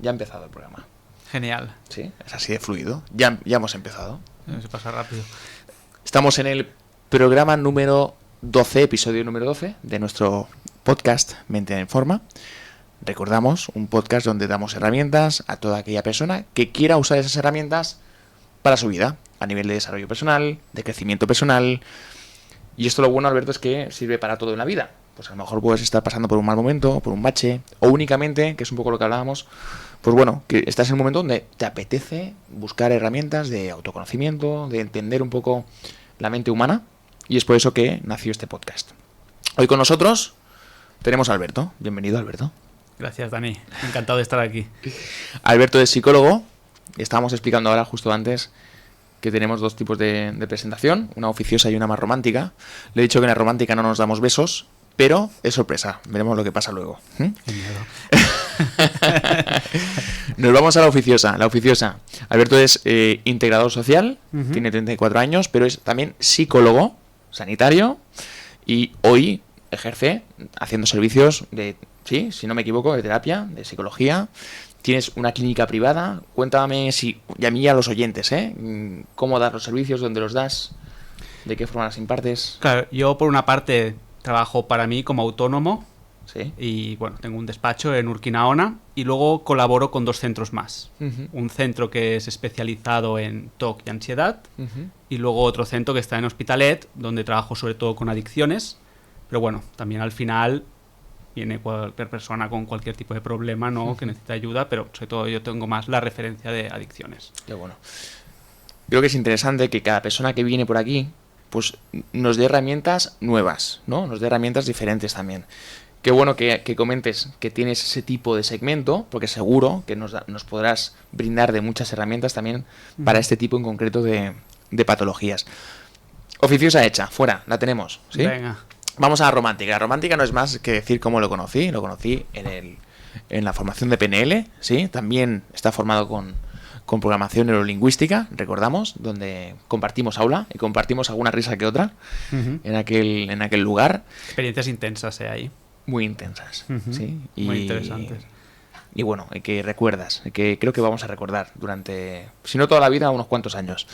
ya ha empezado el programa. Genial. Sí, es así de fluido. Ya hemos empezado. Se pasa rápido. Estamos en el programa número 12, episodio número 12 de nuestro podcast Mente en Forma. Recordamos, un podcast donde damos herramientas a toda aquella persona que quiera usar esas herramientas para su vida, a nivel de desarrollo personal, de crecimiento personal. Y esto lo bueno, Alberto, es que sirve para todo en la vida. Pues a lo mejor puedes estar pasando por un mal momento, por un bache, o únicamente, que es un poco lo que hablábamos, pues bueno, que estás en un momento donde te apetece buscar herramientas de autoconocimiento, de entender un poco la mente humana, y es por eso que nació este podcast. Hoy con nosotros tenemos a Alberto. Bienvenido, Alberto. Gracias, Dani. Encantado de estar aquí. Alberto es psicólogo. Estábamos explicando ahora, justo antes, que tenemos dos tipos de presentación, una oficiosa y una más romántica. Le he dicho que en la romántica no nos damos besos, pero es sorpresa. Veremos lo que pasa luego. Qué miedo. Nos vamos a la oficiosa. La oficiosa. Alberto es integrador social, tiene 34 años, pero es también psicólogo sanitario y hoy ejerce haciendo servicios de, sí, si no me equivoco, de terapia, de psicología. Tienes una clínica privada. Cuéntame, y a mí y a los oyentes, cómo das los servicios, dónde los das, de qué forma las impartes. Claro, yo por una parte trabajo para mí como autónomo. Sí. Y bueno, tengo un despacho en Urquinaona y luego colaboro con dos centros más. Un centro que es especializado en TOC y ansiedad y luego otro centro que está en Hospitalet, donde trabajo sobre todo con adicciones. Pero bueno, también al final viene cualquier persona con cualquier tipo de problema, ¿no? Que necesita ayuda, pero sobre todo yo tengo más la referencia de adicciones. Qué bueno. Creo que es interesante que cada persona que viene por aquí pues nos dé herramientas nuevas, ¿no? Nos dé herramientas diferentes también. Qué bueno que comentes que tienes ese tipo de segmento, porque seguro que nos podrás brindar de muchas herramientas también para este tipo en concreto de patologías. Oficiosa hecha, fuera, la tenemos, ¿sí? Venga. Vamos a la romántica. La romántica no es más que decir cómo lo conocí. Lo conocí en la formación de PNL, ¿sí? También está formado con programación neurolingüística, recordamos, donde compartimos aula y compartimos alguna risa que otra en aquel lugar. Experiencias intensas, ahí. Muy intensas, ¿sí? Muy interesantes. Y bueno, que recuerdas, que creo que vamos a recordar durante, si no toda la vida, unos cuantos años.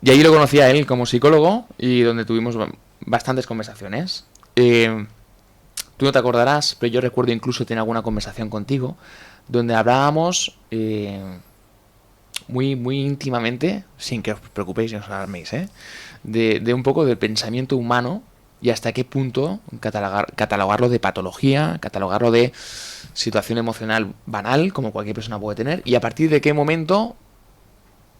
Y ahí lo conocí a él como psicólogo y donde tuvimos bastantes conversaciones. Tú no te acordarás, pero yo recuerdo incluso tener alguna conversación contigo donde hablábamos muy, muy íntimamente, sin que os preocupéis y os alarméis, de un poco del pensamiento humano y hasta qué punto catalogarlo de patología, catalogarlo de situación emocional banal, como cualquier persona puede tener, y a partir de qué momento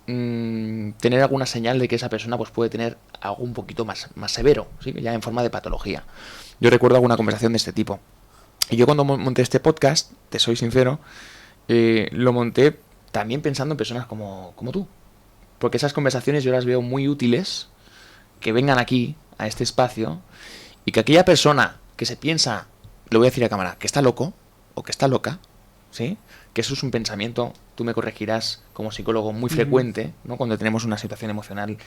tener alguna señal de que esa persona pues puede tener algo un poquito más severo, ¿sí? Ya en forma de patología. Yo recuerdo alguna conversación de este tipo. Y yo cuando monté este podcast, te soy sincero, lo monté también pensando en personas como tú. Porque esas conversaciones yo las veo muy útiles, que vengan aquí, a este espacio, y que aquella persona que se piensa, lo voy a decir a cámara, que está loco, o que está loca, ¿sí? Que eso es un pensamiento, tú me corregirás como psicólogo, muy frecuente, ¿no? Cuando tenemos una situación emocional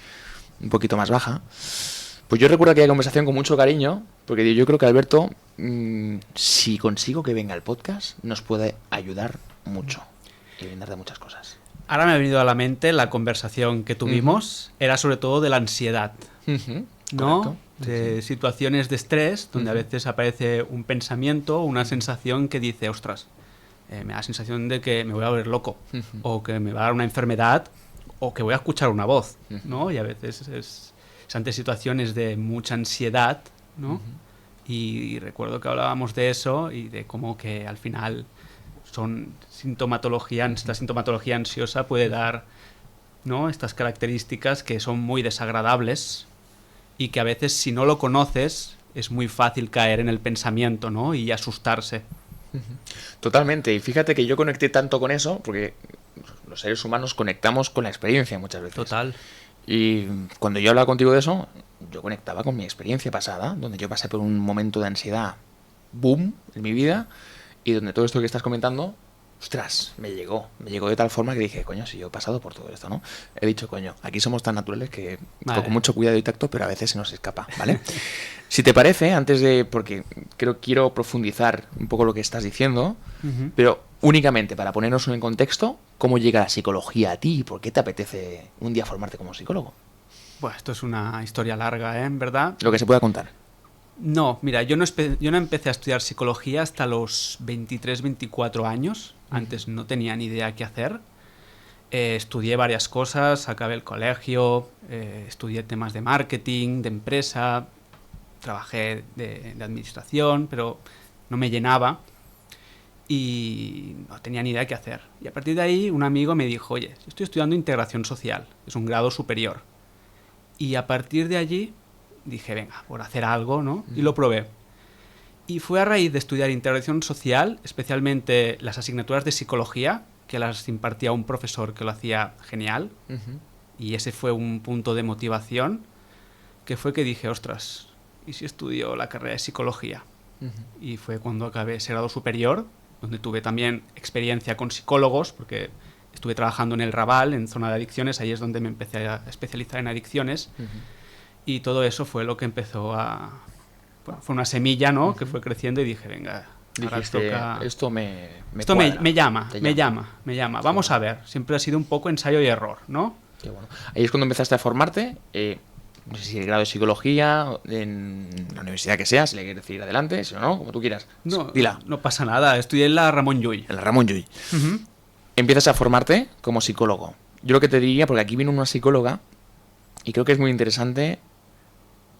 un poquito más baja. Pues yo recuerdo aquella conversación con mucho cariño, porque yo creo que Alberto, si consigo que venga al podcast, nos puede ayudar mucho y brindar de muchas cosas. Ahora me ha venido a la mente la conversación que tuvimos, era sobre todo de la ansiedad, ¿no? Correcto. De situaciones de estrés, donde a veces aparece un pensamiento, una sensación que dice, ostras, me da la sensación de que me voy a volver loco, o que me va a dar una enfermedad, o que voy a escuchar una voz, ¿no? Y a veces es ante situaciones de mucha ansiedad, ¿no? Y recuerdo que hablábamos de eso y de cómo que al final son esta sintomatología ansiosa puede dar, ¿no? Estas características que son muy desagradables y que a veces si no lo conoces es muy fácil caer en el pensamiento, ¿no? Y asustarse. Totalmente, y fíjate que yo conecté tanto con eso porque los seres humanos conectamos con la experiencia muchas veces. Total. Y cuando yo hablaba contigo de eso, yo conectaba con mi experiencia pasada, donde yo pasé por un momento de ansiedad boom en mi vida y donde todo esto que estás comentando ostras, me llegó de tal forma que dije, coño, si yo he pasado por todo esto, ¿no? He dicho, coño, aquí somos tan naturales que Vale. con mucho cuidado y tacto, pero a veces se nos escapa, ¿vale? Si te parece, antes de, porque quiero profundizar un poco lo que estás diciendo, Ujú. pero únicamente para ponernos en contexto, ¿cómo llega la psicología a ti y por qué te apetece un día formarte como psicólogo? Bueno, esto es una historia larga, ¿eh? En verdad. Lo que se pueda contar. No, mira, yo no empecé a estudiar psicología hasta los 23, 24 años. Antes no tenía ni idea qué hacer. Estudié varias cosas, acabé el colegio, estudié temas de marketing, de empresa, trabajé de administración, pero no me llenaba y no tenía ni idea qué hacer. Y a partir de ahí un amigo me dijo, oye, estoy estudiando integración social, es un grado superior. Y a partir de allí dije, venga, por hacer algo, ¿no? Y lo probé. Y fue a raíz de estudiar integración social, especialmente las asignaturas de psicología, que las impartía un profesor que lo hacía genial. Y ese fue un punto de motivación, que fue que dije, ostras, ¿y si estudio la carrera de psicología? Y fue cuando acabé ese grado superior, donde tuve también experiencia con psicólogos, porque estuve trabajando en el Raval, en zona de adicciones, ahí es donde me empecé a especializar en adicciones. Y todo eso fue lo que empezó a... Bueno, fue una semilla, ¿no? Que fue creciendo y dije, venga, ahora Dijiste, toca... esto me Esto cuadra, me llama, te me llama. Vamos a ver. Siempre ha sido un poco ensayo y error, ¿no? Qué bueno. Ahí es cuando empezaste a formarte, no sé si el grado de psicología, en la universidad que sea, si le quieres decir adelante, si no, como tú quieras. No, Dila. no pasa nada. Estudié en la Ramón Llull. En la Ramón Llull. Empiezas a formarte como psicólogo. Yo lo que te diría, porque aquí vino una psicóloga, y creo que es muy interesante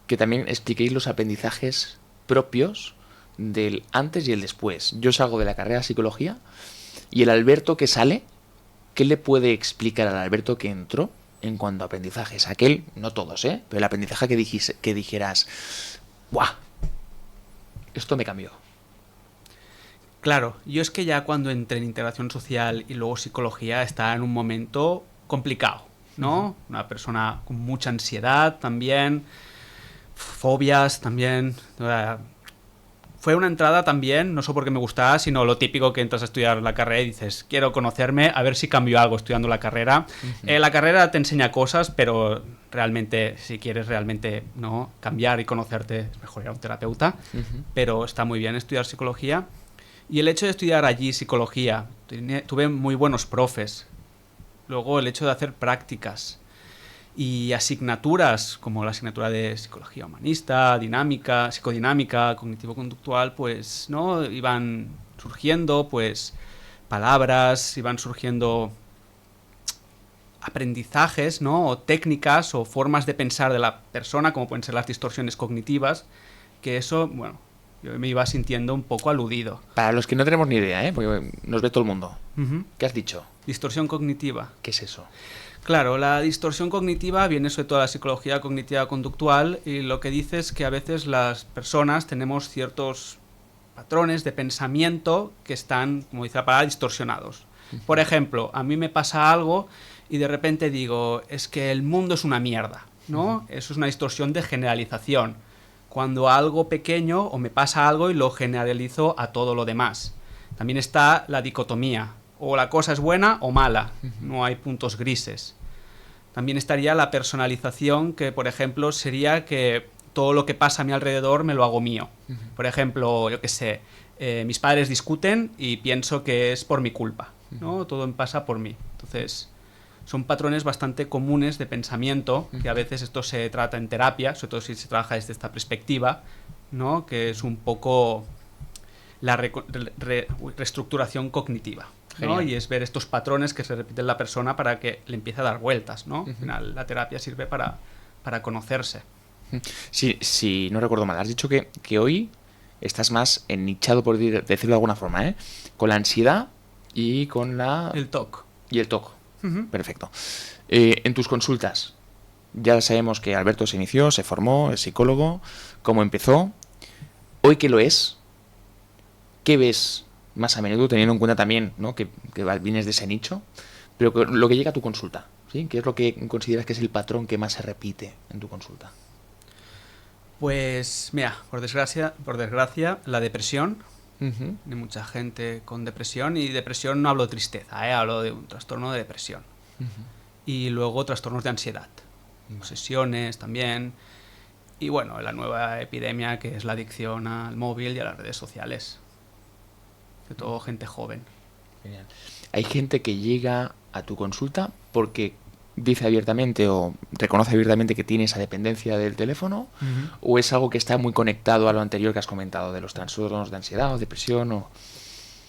que también expliquéis los aprendizajes propios del antes y el después. Yo salgo de la carrera de psicología y el Alberto que sale, ¿qué le puede explicar al Alberto que entró en cuanto a aprendizajes? Aquel, no todos, pero el aprendizaje que dijeras, ¡buah! Esto me cambió. Claro, yo es que ya cuando entré en integración social y luego psicología estaba en un momento complicado, ¿no? Una persona con mucha ansiedad también, fobias también. Fue una entrada también, no solo porque me gustaba, sino lo típico que entras a estudiar la carrera y dices, quiero conocerme, a ver si cambio algo estudiando la carrera. La carrera te enseña cosas, pero realmente, si quieres realmente no cambiar y conocerte, es mejor ir a un terapeuta. Pero está muy bien estudiar psicología. Y el hecho de estudiar allí psicología, tuve muy buenos profes. Luego el hecho de hacer prácticas y asignaturas como la asignatura de psicología humanista, dinámica, psicodinámica, cognitivo-conductual, pues no iban surgiendo pues palabras, iban surgiendo aprendizajes, ¿no? O técnicas o formas de pensar de la persona, como pueden ser las distorsiones cognitivas, que eso, bueno, yo me iba sintiendo un poco aludido. Para los que no tenemos ni idea, porque nos ve todo el mundo. ¿Qué has dicho? Distorsión cognitiva. ¿Qué es eso? Claro, la distorsión cognitiva viene sobre todo de la psicología cognitiva conductual y lo que dice es que a veces las personas tenemos ciertos patrones de pensamiento que están, como dice la palabra, distorsionados. Por ejemplo, a mí me pasa algo y de repente digo, es que el mundo es una mierda, ¿no? Eso es una distorsión de generalización. Cuando algo pequeño o me pasa algo y lo generalizo a todo lo demás. También está la dicotomía. O la cosa es buena o mala. No hay puntos grises. También estaría la personalización, que por ejemplo sería que todo lo que pasa a mi alrededor me lo hago mío. Por ejemplo, yo qué sé, mis padres discuten y pienso que es por mi culpa, ¿no? Todo pasa por mí. Entonces, son patrones bastante comunes de pensamiento, que a veces esto se trata en terapia, sobre todo si se trabaja desde esta perspectiva, ¿no? Que es un poco la reestructuración cognitiva, ¿no? Y es ver estos patrones que se repiten en la persona para que le empiece a dar vueltas, ¿no? Al final la terapia sirve para conocerse. Sí, no recuerdo mal. Has dicho que hoy estás más ennichado, por decirlo de alguna forma, con la ansiedad y con la... El TOC. Y el TOC. Perfecto. En tus consultas, ya sabemos que Alberto se inició, se formó, es psicólogo, cómo empezó. Hoy que lo es, ¿qué ves más a menudo, teniendo en cuenta también, ¿no? que vienes de ese nicho, pero lo que llega a tu consulta? ¿Sí? ¿Qué es lo que consideras que es el patrón que más se repite en tu consulta? Pues mira, por desgracia, la depresión Hay mucha gente con depresión, y depresión no hablo de tristeza, hablo de un trastorno de depresión. Y luego trastornos de ansiedad, obsesiones también. Y bueno, la nueva epidemia que es la adicción al móvil y a las redes sociales. De todo gente joven. Genial. Hay gente que llega a tu consulta porque dice abiertamente o reconoce abiertamente que tiene esa dependencia del teléfono, o es algo que está muy conectado a lo anterior que has comentado de los trastornos de ansiedad o depresión. O...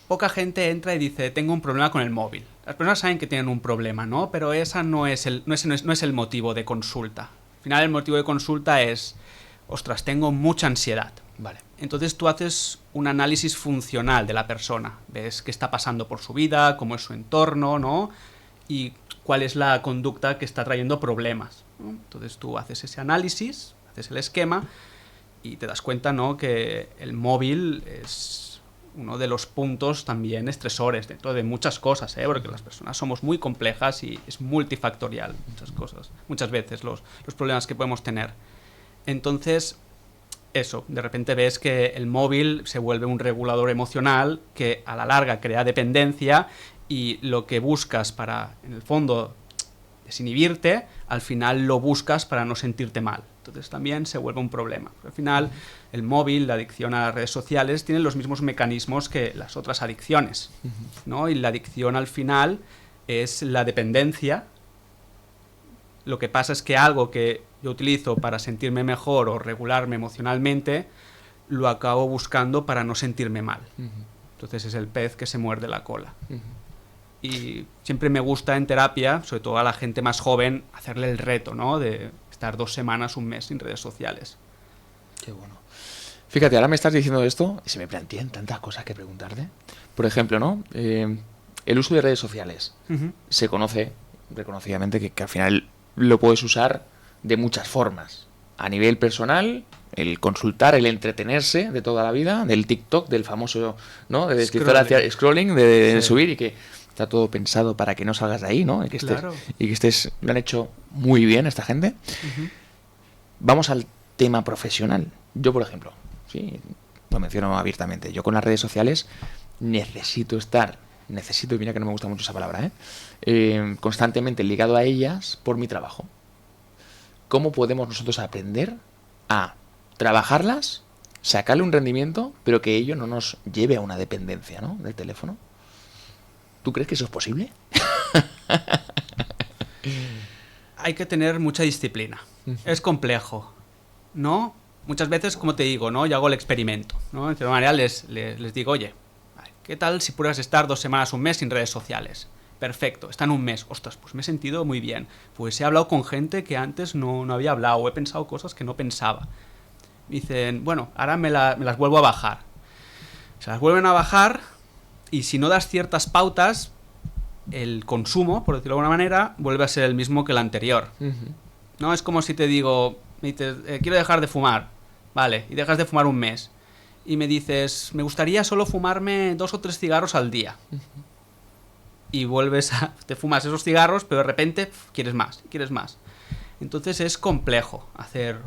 Poca gente entra y dice, tengo un problema con el móvil. Las personas saben que tienen un problema, ¿no? Pero esa no es el motivo de consulta. Al final el motivo de consulta es, ostras, tengo mucha ansiedad. Vale. Entonces tú haces un análisis funcional de la persona. Ves qué está pasando por su vida, cómo es su entorno, ¿no? Y cuál es la conducta que está trayendo problemas, ¿no? Entonces tú haces ese análisis, haces el esquema y te das cuenta, ¿no?, que el móvil es uno de los puntos también estresores dentro de muchas cosas, porque las personas somos muy complejas y es multifactorial muchas cosas, muchas veces los problemas que podemos tener. Entonces, eso, de repente ves que el móvil se vuelve un regulador emocional que a la larga crea dependencia, y lo que buscas para, en el fondo, desinhibirte, al final lo buscas para no sentirte mal. Entonces también se vuelve un problema. Al final, el móvil, la adicción a las redes sociales, tienen los mismos mecanismos que las otras adicciones, ¿no? Y la adicción al final es la dependencia. Lo que pasa es que algo que yo utilizo para sentirme mejor o regularme emocionalmente, lo acabo buscando para no sentirme mal. Entonces es el pez que se muerde la cola. Y siempre me gusta en terapia, sobre todo a la gente más joven, hacerle el reto, ¿no?, de estar 2 semanas, un mes sin redes sociales. Qué bueno. Fíjate, ahora me estás diciendo esto y se me plantean tantas cosas que preguntarte. Por ejemplo, ¿no? El uso de redes sociales. Se conoce reconocidamente que al final lo puedes usar de muchas formas. A nivel personal, el consultar, el entretenerse de toda la vida, del TikTok, del famoso, ¿no?, de deslizar hacia scrolling, de subir, y que está todo pensado para que no salgas de ahí, ¿no? Y que estés, lo han hecho muy bien esta gente. Vamos al tema profesional. Yo, por ejemplo, sí, lo menciono abiertamente, yo con las redes sociales necesito, y mira que no me gusta mucho esa palabra, constantemente ligado a ellas por mi trabajo. ¿Cómo podemos nosotros aprender a trabajarlas, sacarle un rendimiento, pero que ello no nos lleve a una dependencia, ¿no?, del teléfono? ¿Tú crees que eso es posible? Hay que tener mucha disciplina. Es complejo, ¿no? Muchas veces, como te digo, ¿no?, yo hago el experimento, ¿no? De cierta manera les digo, oye, ¿qué tal si pruebas estar 2 semanas, un mes sin redes sociales? Perfecto, están un mes. Ostras, pues me he sentido muy bien. Pues he hablado con gente que antes no había hablado, o he pensado cosas que no pensaba. Dicen, bueno, ahora me las vuelvo a bajar. Se las vuelven a bajar, y si no das ciertas pautas, el consumo, por decirlo de alguna manera, vuelve a ser el mismo que el anterior. No es como si te digo, me dices, quiero dejar de fumar. Vale, y dejas de fumar un mes. Y me dices, me gustaría solo fumarme 2 o 3 cigarros al día. Y te fumas esos cigarros, pero de repente quieres más. Entonces es complejo hacer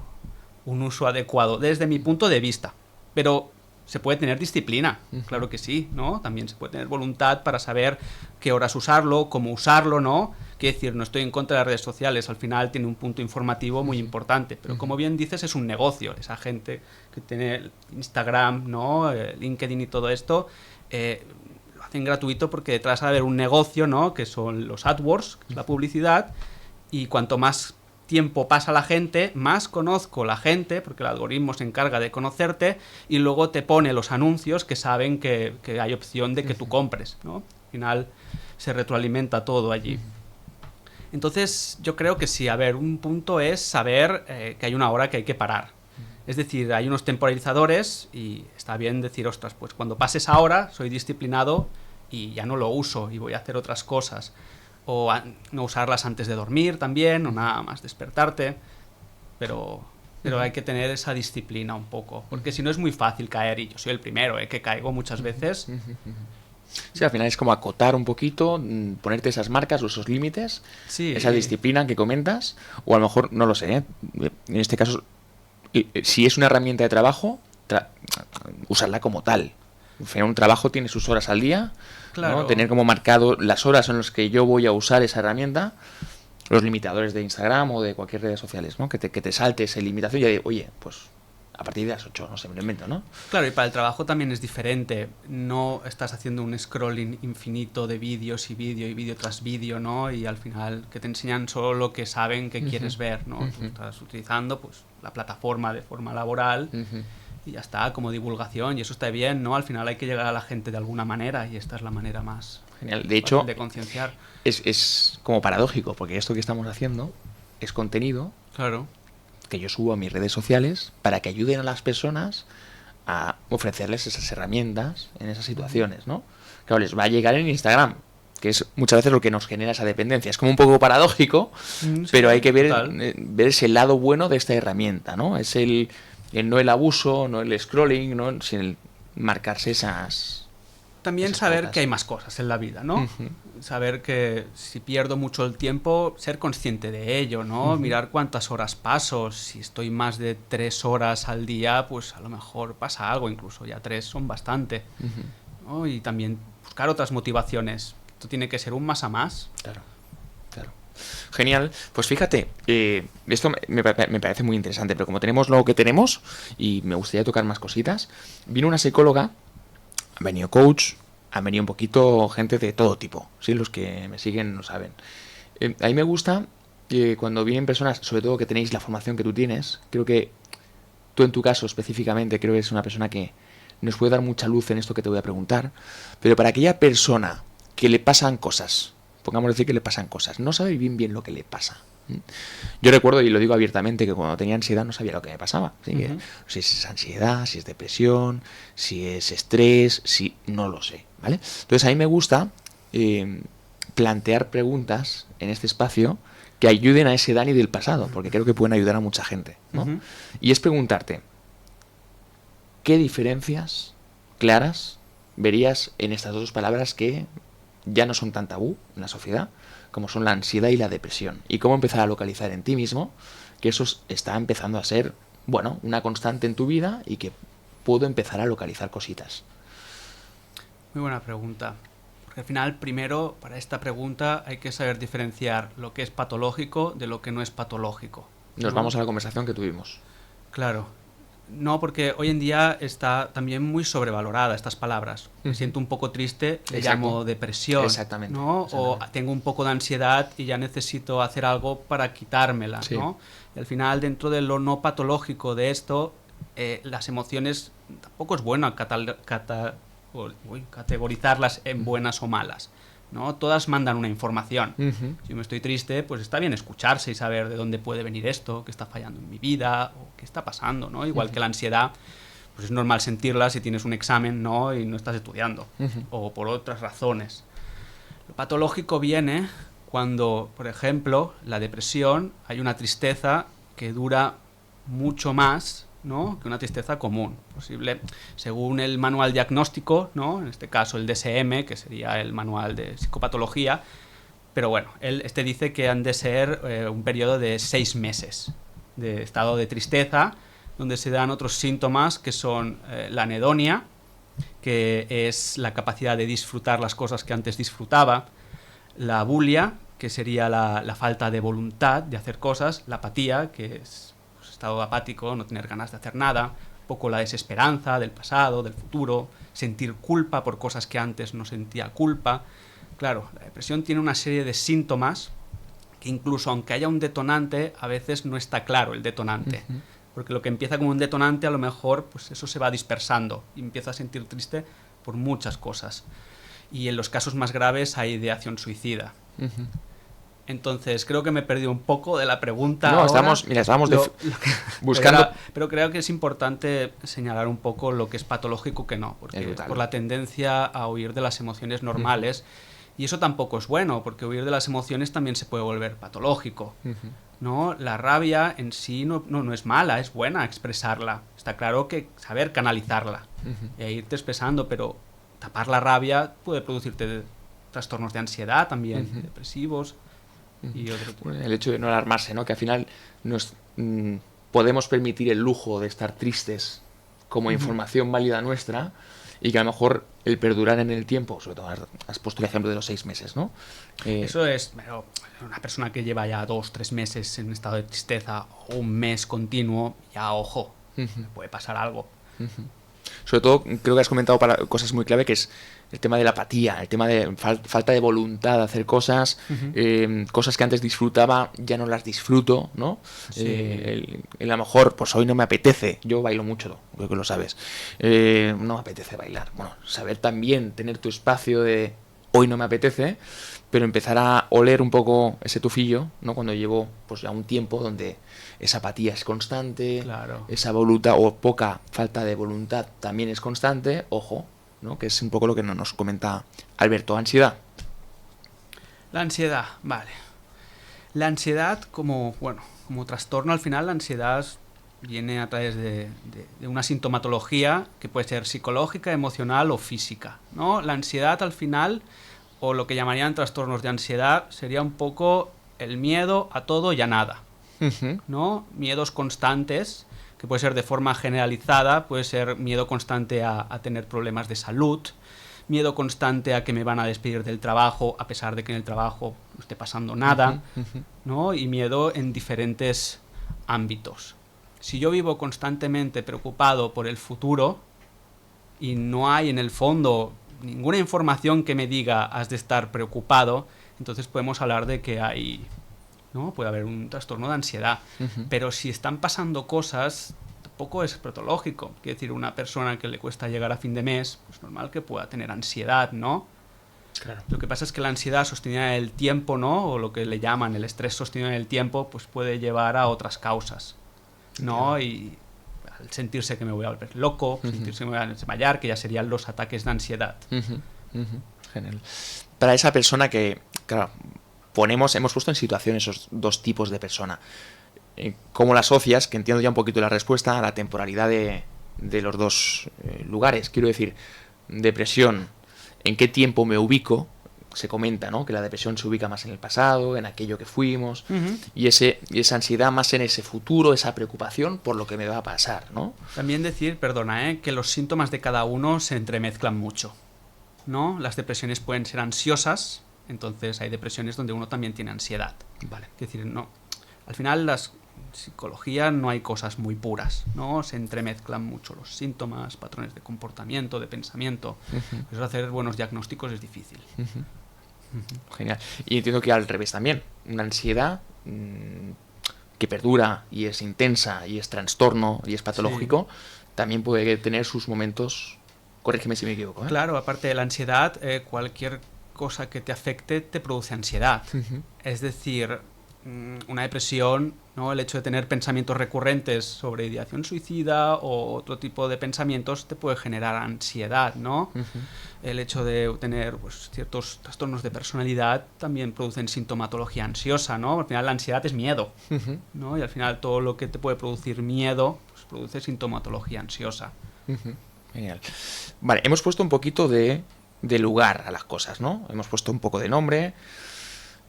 un uso adecuado desde mi punto de vista. Pero se puede tener disciplina, claro que sí, ¿no? También se puede tener voluntad para saber qué horas usarlo, cómo usarlo, ¿no? Quiero decir, no estoy en contra de las redes sociales, al final tiene un punto informativo muy importante, pero como bien dices, es un negocio. Esa gente que tiene Instagram, ¿no?, LinkedIn y todo esto, lo hacen gratuito porque detrás ha de haber un negocio, ¿no?, que son los AdWords, que es la publicidad, y cuanto más tiempo pasa la gente, más conozco la gente, porque el algoritmo se encarga de conocerte, y luego te pone los anuncios que saben que hay opción de que tú compres, ¿no? Al final se retroalimenta todo allí. Entonces yo creo que sí, un punto es saber que hay una hora que hay que parar. Es decir, hay unos temporalizadores y está bien decir, ostras, pues cuando pase esa hora soy disciplinado y ya no lo uso y voy a hacer otras cosas. O no usarlas antes de dormir también, o nada más despertarte, pero hay que tener esa disciplina un poco, porque si no es muy fácil caer, y yo soy el primero, que caigo muchas veces. Sí, al final es como acotar un poquito, ponerte esas marcas o esos límites, sí, esa disciplina que comentas, o a lo mejor, no lo sé, en este caso, si es una herramienta de trabajo, usarla como tal. Al final, un trabajo tiene sus horas al día, Claro. ¿no? Tener como marcado las horas en las que yo voy a usar esa herramienta, los limitadores de Instagram o de cualquier redes sociales, ¿no? Que te salte esa limitación y de, oye, pues a partir de las 8, no sé, me lo invento, ¿no? Claro, y para el trabajo también es diferente. No estás haciendo un scrolling infinito de vídeos y vídeo tras vídeo, ¿no? Y al final que te enseñan solo lo que saben que quieres ver, ¿no? Tú estás utilizando pues la plataforma de forma laboral y ya está, como divulgación, y eso está bien, ¿no? Al final hay que llegar a la gente de alguna manera y esta es la manera más Genial. De hecho, de concienciar. es como paradójico, porque esto que estamos haciendo es contenido Claro. que yo subo a mis redes sociales para que ayuden a las personas a ofrecerles esas herramientas en esas situaciones, ¿no? Claro, les va a llegar en Instagram, que es muchas veces lo que nos genera esa dependencia. Es como un poco paradójico, Sí, pero hay que ver, total. ver ese lado bueno de esta herramienta, ¿no? Es no el abuso, no el scrolling, ¿no? Sino el marcarse También esas saber pautas. que hay más cosas en la vida, ¿no? Saber que si pierdo mucho el tiempo, ser consciente de ello, ¿no? Mirar cuántas horas paso. Si estoy más de 3 horas al día, pues a lo mejor pasa algo, incluso ya 3 son bastante, ¿no? Y también buscar otras motivaciones. Esto tiene que ser un más a más. Claro, claro. Genial. Pues fíjate, esto me parece muy interesante, pero como tenemos lo que tenemos y me gustaría tocar más cositas, vino una psicóloga, ha venido coach, ha venido un poquito gente de todo tipo, ¿sí? Los que me siguen lo saben. A mí me gusta que cuando vienen personas, sobre todo que tenéis la formación que tú tienes, creo que tú en tu caso específicamente, creo que eres una persona que nos puede dar mucha luz en esto que te voy a preguntar, pero para aquella persona que le pasan cosas, pongamos decir que le pasan cosas, no sabe bien lo que le pasa. Yo recuerdo, y lo digo abiertamente, que cuando tenía ansiedad no sabía lo que me pasaba. Así que, si es ansiedad, si es depresión, si es estrés, si no lo sé, ¿vale? Entonces a mí me gusta plantear preguntas en este espacio que ayuden a ese Dani del pasado, porque creo que pueden ayudar a mucha gente, ¿no? Y es preguntarte, ¿qué diferencias claras verías en estas dos palabras que ya no son tan tabú en la sociedad, como son la ansiedad y la depresión? Y cómo empezar a localizar en ti mismo que eso está empezando a ser, bueno, una constante en tu vida y que puedo empezar a localizar cositas. Muy buena pregunta. Porque al final, primero, para esta pregunta hay que saber diferenciar lo que es patológico de lo que no es patológico, ¿no? Nos vamos a la conversación que tuvimos. Claro. No, porque hoy en día está también muy sobrevalorada estas palabras. Me siento un poco triste, le Exacto. llamo depresión. Exactamente. ¿no? Exactamente. O tengo un poco de ansiedad y ya necesito hacer algo para quitármela, Sí. ¿no? Y al final, dentro de lo no patológico de esto, las emociones tampoco es bueno categorizarlas en buenas o malas, ¿no? Todas mandan una información. Si me estoy triste, pues está bien escucharse y saber de dónde puede venir esto, qué está fallando en mi vida o qué está pasando, ¿no? Igual que la ansiedad, pues es normal sentirla si tienes un examen, ¿no? Y no estás estudiando o por otras razones. Lo patológico viene cuando, por ejemplo, la depresión, hay una tristeza que dura mucho más, ¿no? que una tristeza común. Posible, según el manual diagnóstico, ¿no? En este caso el DSM, que sería el manual de psicopatología, pero bueno, este dice que han de ser un periodo de 6 meses de estado de tristeza, donde se dan otros síntomas que son la anedonia, que es la capacidad de disfrutar las cosas que antes disfrutaba, la bulia, que sería la falta de voluntad de hacer cosas, la apatía, que es estado apático, no tener ganas de hacer nada, un poco la desesperanza del pasado, del futuro, sentir culpa por cosas que antes no sentía culpa. Claro, la depresión tiene una serie de síntomas que incluso aunque haya un detonante, a veces no está claro el detonante. Porque lo que empieza como un detonante, a lo mejor, pues eso se va dispersando y empieza a sentir triste por muchas cosas. Y en los casos más graves hay ideación suicida. Entonces, creo que me he perdido un poco de la pregunta. No, ahora. estábamos buscando. Pero creo que es importante señalar un poco lo que es patológico que no, porque por la tendencia a huir de las emociones normales, y eso tampoco es bueno, porque huir de las emociones también se puede volver patológico. ¿no? La rabia en sí no es mala, es buena expresarla. Está claro que saber canalizarla y irte expresando, pero tapar la rabia puede producirte trastornos de ansiedad también, depresivos. Y el hecho de no alarmarse, ¿no? Que al final nos podemos permitir el lujo de estar tristes como información válida nuestra y que a lo mejor el perdurar en el tiempo, sobre todo has puesto el ejemplo de los 6 meses, ¿no? Eso es, pero una persona que lleva ya 2-3 meses en estado de tristeza o un mes continuo, ya ojo, puede pasar algo. Sobre todo, creo que has comentado cosas muy clave, que es el tema de la apatía, el tema de falta de voluntad de hacer cosas, cosas que antes disfrutaba, ya no las disfruto, ¿no? Sí. A lo mejor, pues hoy no me apetece, yo bailo mucho, creo que lo sabes, no me apetece bailar. Bueno, saber también tener tu espacio de hoy no me apetece, pero empezar a oler un poco ese tufillo, ¿no? Cuando llevo pues ya un tiempo donde esa apatía es constante, Claro. esa voluntad o poca falta de voluntad también es constante, ojo, ¿no? Que es un poco lo que nos comenta Alberto. Ansiedad. La ansiedad, vale. La ansiedad como trastorno, al final la ansiedad viene a través de una sintomatología que puede ser psicológica, emocional o física, ¿no? La ansiedad al final, o lo que llamarían trastornos de ansiedad, sería un poco el miedo a todo y a nada, ¿no? Miedos constantes, que puede ser de forma generalizada, puede ser miedo constante a tener problemas de salud, miedo constante a que me van a despedir del trabajo a pesar de que en el trabajo no esté pasando nada, ¿no? Y miedo en diferentes ámbitos. Si yo vivo constantemente preocupado por el futuro y no hay en el fondo ninguna información que me diga has de estar preocupado, entonces podemos hablar de que hay, ¿no? Puede haber un trastorno de ansiedad. Pero si están pasando cosas, tampoco es patológico. Quiere decir, una persona que le cuesta llegar a fin de mes, pues normal que pueda tener ansiedad, ¿no? Claro. Lo que pasa es que la ansiedad sostenida en el tiempo, ¿no? O lo que le llaman el estrés sostenido en el tiempo, pues puede llevar a otras causas, ¿no? Y al sentirse que me voy a volver loco, sentirse que me voy a desmayar, que ya serían los ataques de ansiedad. Genial. Para esa persona que, claro, hemos puesto en situación esos dos tipos de persona. ¿Cómo la asocias? Que entiendo ya un poquito la respuesta a la temporalidad de los dos lugares. Quiero decir, depresión, ¿en qué tiempo me ubico? Se comenta, ¿no? Que la depresión se ubica más en el pasado, en aquello que fuimos, y esa ansiedad más en ese futuro, esa preocupación por lo que me va a pasar, ¿no? También decir, perdona, que los síntomas de cada uno se entremezclan mucho, ¿no? Las depresiones pueden ser ansiosas, entonces hay depresiones donde uno también tiene ansiedad. Vale. Es decir, no, al final las psicología no hay cosas muy puras, ¿no? Se entremezclan mucho los síntomas, patrones de comportamiento, de pensamiento. Eso hacer buenos diagnósticos es difícil. Genial. Y entiendo que al revés también, una ansiedad que perdura y es intensa y es trastorno y es patológico, también puede tener sus momentos, corrígeme si me equivoco, ¿eh? Claro, aparte de la ansiedad, cualquier cosa que te afecte te produce ansiedad. Es decir, una depresión, ¿no? El hecho de tener pensamientos recurrentes sobre ideación suicida o otro tipo de pensamientos te puede generar ansiedad, ¿no? El hecho de tener pues, ciertos trastornos de personalidad también producen sintomatología ansiosa, ¿no? Al final la ansiedad es miedo, ¿no? Y al final todo lo que te puede producir miedo pues, produce sintomatología ansiosa. Genial. Vale, hemos puesto un poquito de lugar a las cosas, ¿no? Hemos puesto un poco de nombre,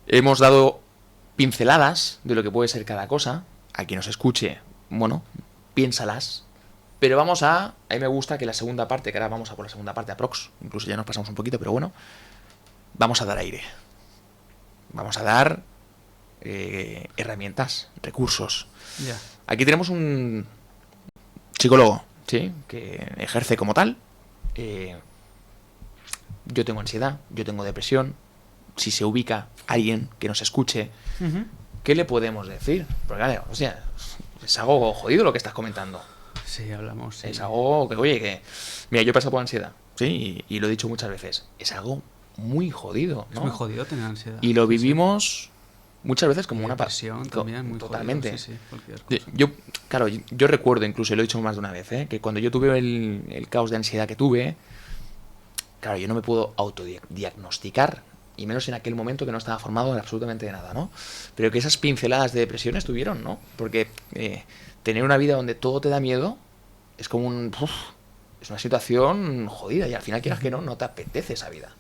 hemos dado pinceladas de lo que puede ser cada cosa. A quien nos escuche, bueno, piénsalas. Pero a mí me gusta que la segunda parte, que ahora vamos a por la segunda parte aprox, incluso ya nos pasamos un poquito, pero bueno, vamos a dar aire. Vamos a dar herramientas, recursos. Yeah. Aquí tenemos un psicólogo, ¿sí? Que ejerce como tal. Yo tengo ansiedad, yo tengo depresión. Si se ubica alguien que nos escuche, ¿qué le podemos decir? Porque claro, o sea, es algo jodido lo que estás comentando. Sí, hablamos. Sí. Es algo que, oye, que... Mira, yo he pasado por ansiedad, ¿sí? Y lo he dicho muchas veces. Es algo muy jodido, ¿no? Es muy jodido tener ansiedad. Y lo vivimos muchas veces como una pasión también, muy totalmente. Jodido, sí, cualquier cosa. Yo recuerdo, incluso, y lo he dicho más de una vez, que cuando yo tuve el caos de ansiedad que tuve, claro, yo no me puedo autodiagnosticar, y menos en aquel momento que no estaba formado en absolutamente de nada, ¿no? Pero que esas pinceladas de depresión estuvieron, ¿no? Porque tener una vida donde todo te da miedo es como es una situación jodida, y al final, quieras que no te apetece esa vida.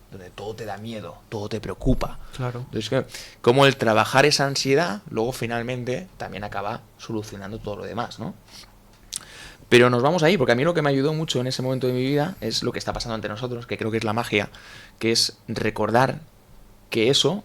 Donde todo te da miedo, todo te preocupa. Claro. Entonces, como el trabajar esa ansiedad, luego finalmente también acaba solucionando todo lo demás, ¿no? Pero nos vamos ahí, porque a mí lo que me ayudó mucho en ese momento de mi vida es lo que está pasando ante nosotros, que creo que es la magia, que es recordar que eso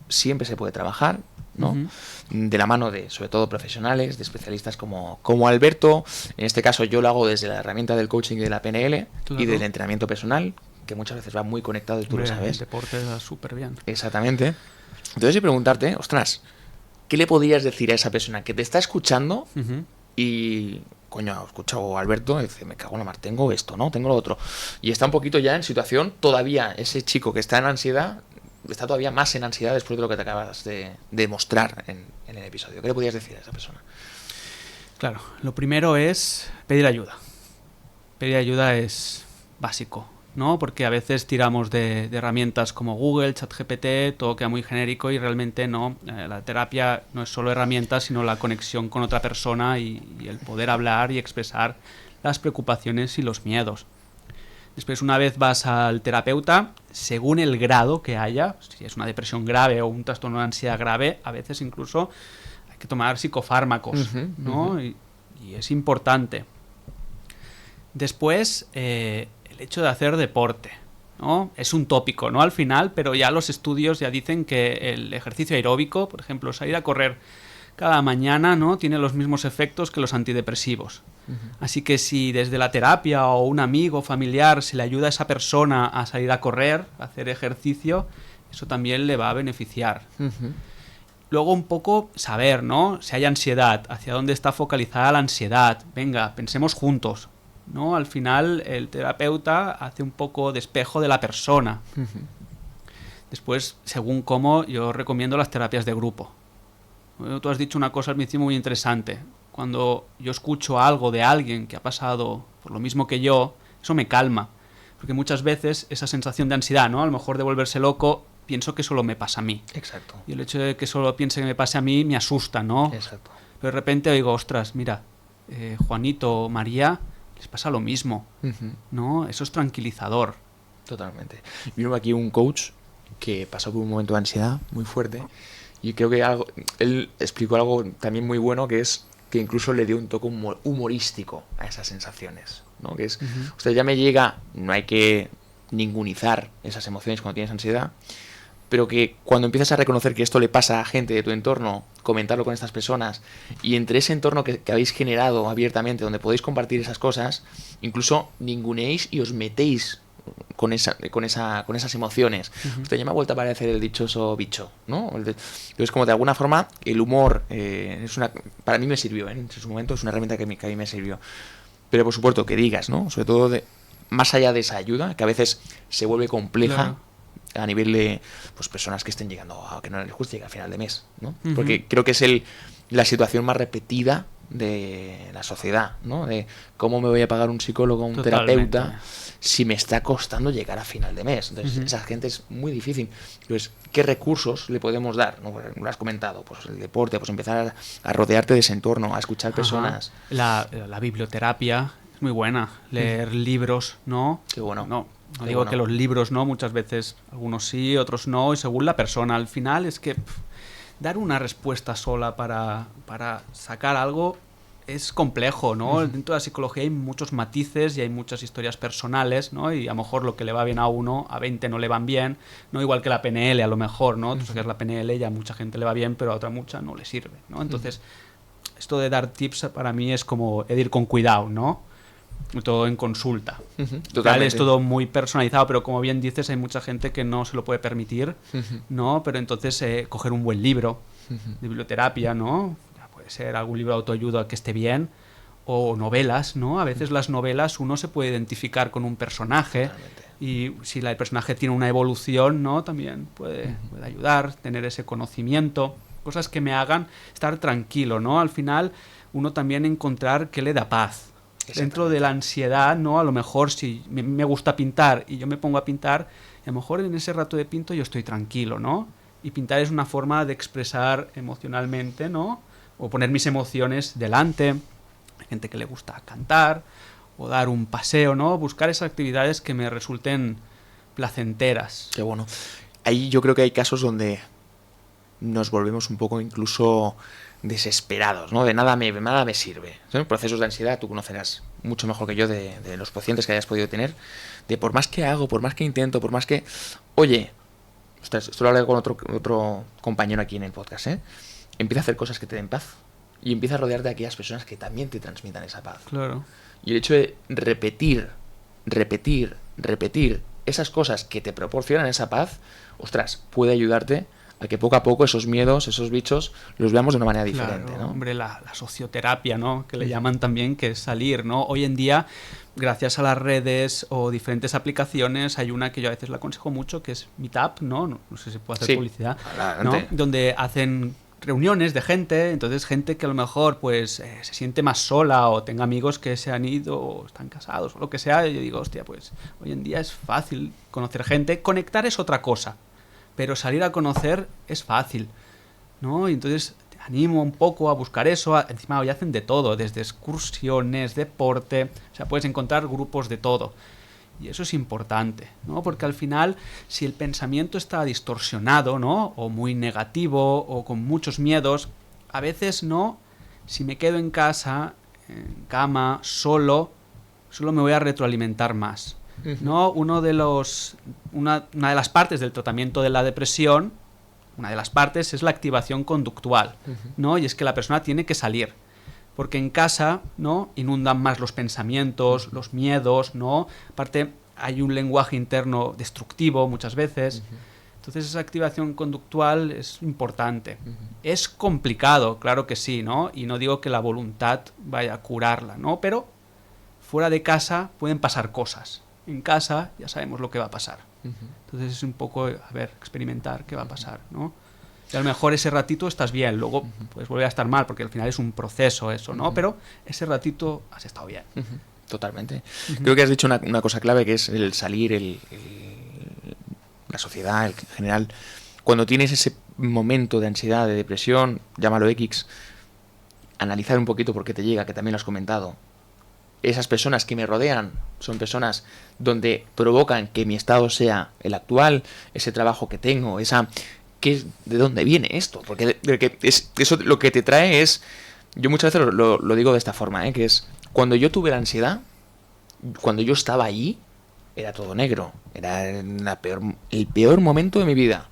siempre se puede trabajar, ¿no? Ujú. De la mano de, sobre todo, profesionales, de especialistas como Alberto. En este caso yo lo hago desde la herramienta del coaching y de la PNL Claro. y del entrenamiento personal, que muchas veces va muy conectado y tú lo Hombre, el sabes. deporte va súper bien. Exactamente. Entonces, y preguntarte, ostras, ¿qué le podrías decir a esa persona que te está escuchando Ujú. y, coño, ha escuchado a Alberto y dice, me cago en la mar, tengo esto, ¿no? Tengo lo otro. Y está un poquito ya en situación, todavía ese chico que está en ansiedad, está todavía más en ansiedad después de lo que te acabas de mostrar en el episodio. ¿Qué le podrías decir a esa persona? Claro, lo primero es pedir ayuda. Pedir ayuda es básico, ¿no? Porque a veces tiramos de herramientas como Google, ChatGPT, todo queda muy genérico y realmente no. La terapia no es solo herramientas, sino la conexión con otra persona y el poder hablar y expresar las preocupaciones y los miedos. Después, una vez vas al terapeuta, según el grado que haya, si es una depresión grave o un trastorno de ansiedad grave, a veces incluso hay que tomar psicofármacos, ¿no? Y es importante. Después, el hecho de hacer deporte, ¿no? Es un tópico, ¿no? Al final, pero ya los estudios ya dicen que el ejercicio aeróbico, por ejemplo, salir a correr cada mañana, ¿no? Tiene los mismos efectos que los antidepresivos. Así que si desde la terapia o un amigo familiar se le ayuda a esa persona a salir a correr, a hacer ejercicio, eso también le va a beneficiar. Luego un poco saber, ¿no? Si hay ansiedad, hacia dónde está focalizada la ansiedad. Venga, pensemos juntos, ¿no? Al final el terapeuta hace un poco de espejo de la persona. Después, según cómo, yo recomiendo las terapias de grupo. Tú has dicho una cosa al principio muy interesante. Cuando yo escucho algo de alguien que ha pasado por lo mismo que yo, eso me calma. Porque muchas veces esa sensación de ansiedad, ¿no? A lo mejor de volverse loco, pienso que solo me pasa a mí. Exacto. Y el hecho de que solo piense que me pase a mí me asusta, ¿no? Exacto. Pero de repente digo, ostras, mira, Juanito o María les pasa lo mismo, ¿no? Eso es tranquilizador. Totalmente. Vino aquí un coach que pasó por un momento de ansiedad muy fuerte y creo que él explicó algo también muy bueno, que es que incluso le dio un toque humorístico a esas sensaciones, ¿no? Que es, usted ya me llega, no hay que ningunizar esas emociones cuando tienes ansiedad, pero que cuando empiezas a reconocer que esto le pasa a gente de tu entorno, comentarlo con estas personas, y entre ese entorno que habéis generado abiertamente, donde podéis compartir esas cosas, incluso ninguneéis y os metéis con esas emociones. Usted ya me ha vuelto a parecer el dichoso bicho, ¿no? Entonces, como de alguna forma, el humor para mí me sirvió, en su momento es una herramienta que a mí me sirvió. Pero por supuesto, que digas, ¿no? Sobre todo, más allá de esa ayuda, que a veces se vuelve compleja, claro, a nivel de pues personas que estén llegando a que no les guste llegar a final de mes, ¿no? Porque creo que es la situación más repetida de la sociedad, ¿no? De cómo me voy a pagar un psicólogo o un terapeuta si me está costando llegar a final de mes. Entonces, esa gente es muy difícil. Entonces, ¿qué recursos le podemos dar? ¿No? Lo has comentado, pues el deporte, pues empezar a rodearte de ese entorno, a escuchar personas. La biblioterapia es muy buena. Leer libros, ¿no? Qué bueno. No digo que los libros no, muchas veces algunos sí, otros no, y según la persona. Al final es que dar una respuesta sola para sacar algo es complejo, ¿no? Dentro de la psicología hay muchos matices y hay muchas historias personales, ¿no? Y a lo mejor lo que le va bien a uno, a 20 no le van bien, ¿no? Igual que la PNL, a lo mejor, ¿no? Tú sacas la PNL y a mucha gente le va bien, pero a otra mucha no le sirve, ¿no? Entonces, esto de dar tips para mí es como ir con cuidado, ¿no? Todo en consulta. Totalmente. Es todo muy personalizado, pero como bien dices, hay mucha gente que no se lo puede permitir, ¿no? Pero entonces coger un buen libro de biblioterapia, ¿no? Puede ser algún libro de autoayuda que esté bien, o novelas, ¿no? A veces las novelas uno se puede identificar con un personaje. Totalmente. Y si el personaje tiene una evolución, ¿no? También puede ayudar, tener ese conocimiento, cosas que me hagan estar tranquilo, ¿no? Al final uno también encontrar qué le da paz. Dentro de la ansiedad, ¿no? A lo mejor si me gusta pintar y yo me pongo a pintar, a lo mejor en ese rato de pinto yo estoy tranquilo, ¿no? Y pintar es una forma de expresar emocionalmente, ¿no? O poner mis emociones delante. Hay gente que le gusta cantar o dar un paseo, ¿no? Buscar esas actividades que me resulten placenteras. Qué bueno. Ahí yo creo que hay casos donde nos volvemos un poco incluso desesperados, ¿no? De nada me sirve. ¿Sí? Procesos de ansiedad, tú conocerás mucho mejor que yo de los pacientes que hayas podido tener, de por más que hago, por más que intento, por más que... Oye, ostras, esto lo hablé con otro compañero aquí en el podcast, ¿eh? Empieza a hacer cosas que te den paz y empieza a rodearte de aquellas personas que también te transmitan esa paz. Claro. Y el hecho de repetir esas cosas que te proporcionan esa paz, ostras, puede ayudarte a que poco a poco esos miedos, esos bichos, los veamos de una manera diferente, Claro, ¿no? hombre, la socioterapia, ¿no? Que le llaman también, que es salir, ¿no? Hoy en día, gracias a las redes o diferentes aplicaciones, hay una que yo a veces la aconsejo mucho, que es Meetup, ¿no? No sé si puedo hacer publicidad, ¿no? Donde hacen reuniones de gente, entonces gente que a lo mejor pues se siente más sola o tenga amigos que se han ido o están casados o lo que sea, y yo digo, hostia, pues hoy en día es fácil conocer gente, conectar es otra cosa, pero salir a conocer es fácil, ¿no? Y entonces te animo un poco a buscar eso. Encima hoy hacen de todo, desde excursiones, deporte, o sea, puedes encontrar grupos de todo. Y eso es importante, ¿no? Porque al final, si el pensamiento está distorsionado, ¿no? O muy negativo, o con muchos miedos, a veces no, si me quedo en casa, en cama, solo me voy a retroalimentar más, ¿no? Una de las partes del tratamiento de la depresión, una de las partes es la activación conductual, ¿no? Y es que la persona tiene que salir, porque en casa, ¿no? Inundan más los pensamientos, los miedos, ¿no? Aparte, hay un lenguaje interno destructivo muchas veces. Entonces esa activación conductual es importante. Es complicado, claro que sí, ¿no? Y no digo que la voluntad vaya a curarla, ¿no? Pero fuera de casa pueden pasar cosas. En casa ya sabemos lo que va a pasar. Entonces es un poco, a ver, experimentar qué va a pasar, ¿no? Y a lo mejor ese ratito estás bien, luego puedes volver a estar mal, porque al final es un proceso eso, ¿no? Pero ese ratito has estado bien. Totalmente. Creo que has dicho una cosa clave, que es el salir, la sociedad, en general. Cuando tienes ese momento de ansiedad, de depresión, llámalo X, analizar un poquito por qué te llega, que también lo has comentado. Esas personas que me rodean son personas donde provocan que mi estado sea el actual, ese trabajo que tengo, ¿de dónde viene esto? Porque eso lo que te trae es... Yo muchas veces lo digo de esta forma, que es... Cuando yo tuve la ansiedad, cuando yo estaba allí, era todo negro. Era el peor momento de mi vida.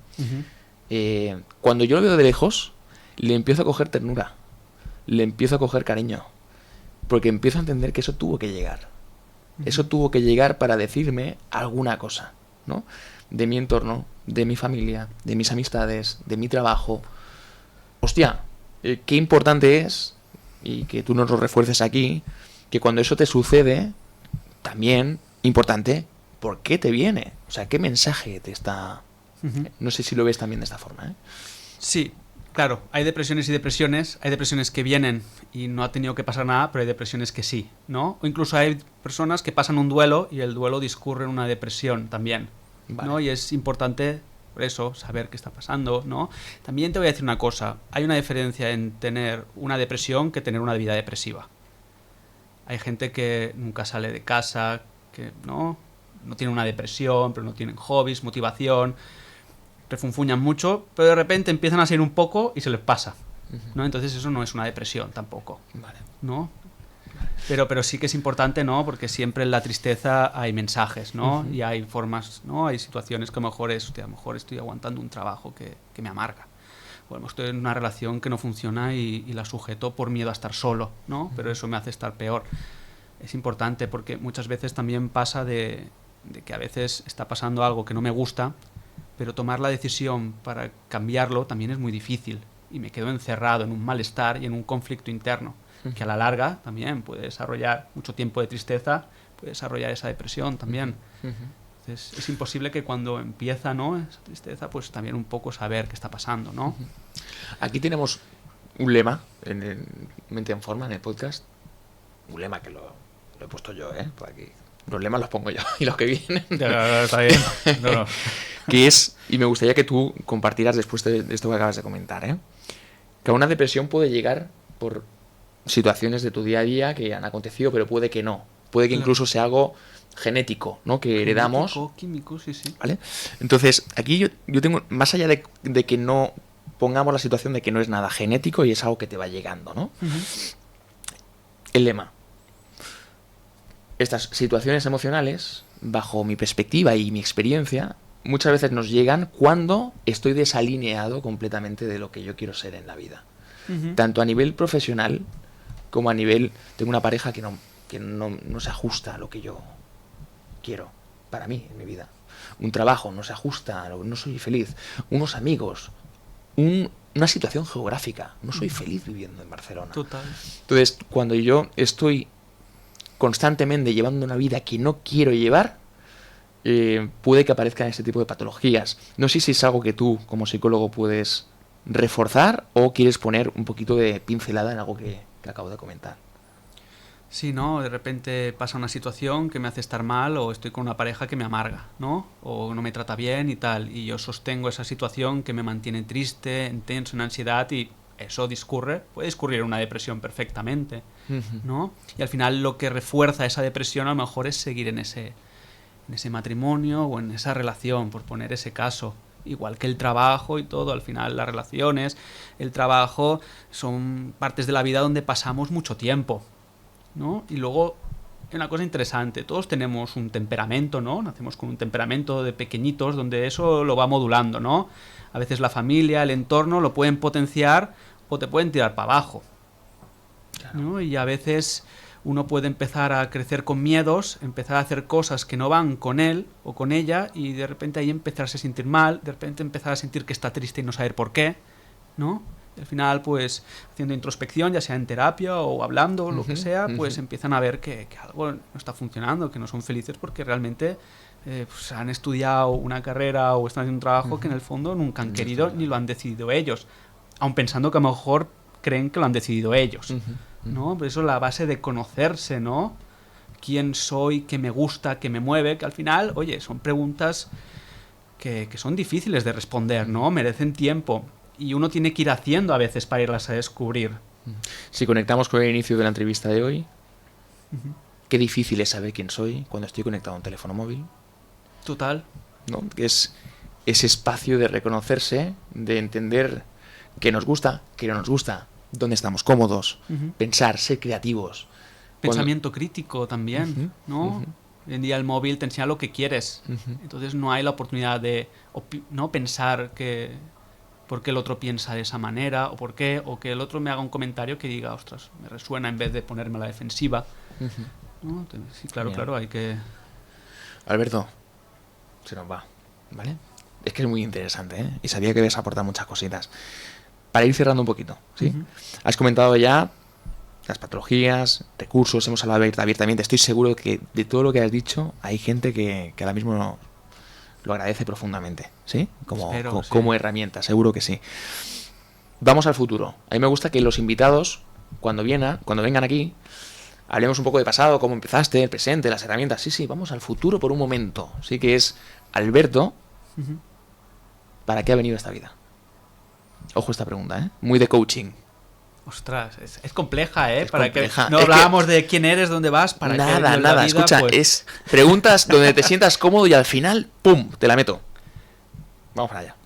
Cuando yo lo veo de lejos, le empiezo a coger ternura. Le empiezo a coger cariño. Porque empiezo a entender que eso tuvo que llegar. Eso tuvo que llegar para decirme alguna cosa, ¿no? De mi entorno, de mi familia, de mis amistades, de mi trabajo. Hostia, qué importante es, y que tú nos lo refuerces aquí, que cuando eso te sucede, también, importante, ¿por qué te viene? O sea, ¿qué mensaje te está...? No sé si lo ves también de esta forma, ¿eh? Sí, claro, hay depresiones y depresiones. Hay depresiones que vienen y no ha tenido que pasar nada, pero hay depresiones que sí, ¿no? O incluso hay personas que pasan un duelo y el duelo discurre en una depresión también, ¿no? Y es importante, por eso, saber qué está pasando, ¿no? También te voy a decir una cosa. Hay una diferencia en tener una depresión que tener una vida depresiva. Hay gente que nunca sale de casa, que no tiene una depresión, pero no tienen hobbies, motivación, refunfuñan mucho, pero de repente empiezan a salir un poco y se les pasa, ¿no? Entonces eso no es una depresión tampoco, ¿no? Pero sí que es importante, ¿no? Porque siempre en la tristeza hay mensajes, ¿no? Y hay formas, ¿no? Hay situaciones que a lo mejor a lo mejor estoy aguantando un trabajo que me amarga. O a lo mejor estoy en una relación que no funciona y la sujeto por miedo a estar solo, ¿no? Pero eso me hace estar peor. Es importante porque muchas veces también pasa de que a veces está pasando algo que no me gusta, pero tomar la decisión para cambiarlo también es muy difícil. Y me quedo encerrado en un malestar y en un conflicto interno, que a la larga también puede desarrollar mucho tiempo de tristeza, puede desarrollar esa depresión también. Entonces es imposible que cuando empieza, ¿no?, esa tristeza, pues también un poco saber qué está pasando, ¿no? Aquí tenemos un lema en Mente en Forma, en el podcast. Un lema que lo he puesto yo, por aquí. Los lemas los pongo yo y los que vienen. Está bien. No. Que es, y me gustaría que tú compartieras después de esto que acabas de comentar, que una depresión puede llegar por situaciones de tu día a día que han acontecido, pero puede que no. Puede que incluso sea algo genético, ¿no? Que heredamos. Químico, sí. ¿Vale? Entonces, aquí yo tengo, más allá de que no pongamos la situación de que no es nada genético y es algo que te va llegando, ¿no? El lema. Estas situaciones emocionales, bajo mi perspectiva y mi experiencia, muchas veces nos llegan cuando estoy desalineado completamente de lo que yo quiero ser en la vida. Tanto a nivel profesional como a nivel... Tengo una pareja que no se ajusta a lo que yo quiero para mí en mi vida. Un trabajo no se ajusta, no soy feliz. Unos amigos, una situación geográfica. No soy feliz viviendo en Barcelona. Total. Entonces, cuando yo estoy constantemente llevando una vida que no quiero llevar, puede que aparezcan este tipo de patologías. No sé si es algo que tú, como psicólogo, puedes reforzar o quieres poner un poquito de pincelada en algo que acabo de comentar. Sí, ¿no? De repente pasa una situación que me hace estar mal o estoy con una pareja que me amarga, ¿no? O no me trata bien y tal. Y yo sostengo esa situación que me mantiene triste, intenso, en ansiedad y eso puede discurrir una depresión perfectamente, ¿no? Y al final lo que refuerza esa depresión a lo mejor es seguir en ese matrimonio o en esa relación, por poner ese caso. Igual que el trabajo y todo, al final las relaciones, el trabajo son partes de la vida donde pasamos mucho tiempo, ¿no? Y luego, una cosa interesante, todos tenemos un temperamento, ¿no? Nacemos con un temperamento de pequeñitos donde eso lo va modulando, ¿no? A veces la familia, el entorno lo pueden potenciar o te pueden tirar para abajo, ¿no? Y a veces uno puede empezar a crecer con miedos, empezar a hacer cosas que no van con él o con ella y de repente ahí empezarse a sentir mal, de repente empezar a sentir que está triste y no saber por qué, ¿no? Y al final, pues, haciendo introspección, ya sea en terapia o hablando, lo que sea, pues empiezan a ver que algo no está funcionando, que no son felices porque realmente pues, han estudiado una carrera o están haciendo un trabajo que en el fondo nunca han querido ni lo han decidido ellos, aun pensando que a lo mejor creen que lo han decidido ellos. ¿No? Por eso la base de conocerse, ¿no? Quién soy, qué me gusta, qué me mueve, que al final, oye, son preguntas que son difíciles de responder, ¿no? Merecen tiempo y uno tiene que ir haciendo a veces para irlas a descubrir. Si conectamos con el inicio de la entrevista de hoy, qué difícil es saber quién soy cuando estoy conectado a un teléfono móvil. Total. ¿No? Que es ese espacio de reconocerse, de entender qué nos gusta, qué no nos gusta, dónde estamos cómodos, pensar, ser creativos. Pensamiento crítico también, ¿no? Hoy en día el móvil te enseña lo que quieres, entonces no hay la oportunidad de no pensar que por qué el otro piensa de esa manera o por qué, o que el otro me haga un comentario que diga, ostras, me resuena, en vez de ponerme a la defensiva. ¿No? Sí, claro, bien. Claro, hay que... Alberto, se nos va, ¿vale? Es que es muy interesante, ¿eh? Y sabía que debes aportar muchas cositas. Para ir cerrando un poquito, ¿sí? Has comentado ya las patologías, recursos, hemos hablado abiertamente. Estoy seguro que de todo lo que has dicho hay gente que ahora mismo lo agradece profundamente, ¿sí? Como herramienta, seguro que sí. Vamos al futuro. A mí me gusta que los invitados, cuando vengan aquí, hablemos un poco de pasado, cómo empezaste, el presente, las herramientas. Sí, vamos al futuro por un momento. Sí, que es Alberto, ¿para qué ha venido a esta vida? Ojo esta pregunta, ¿eh? Muy de coaching. Ostras, es compleja, ¿eh? Es compleja. No hablábamos de quién eres, dónde vas, para nada, qué nada. Vida, escucha, pues... es preguntas donde te sientas cómodo y al final, ¡pum!, te la meto. Vamos para allá.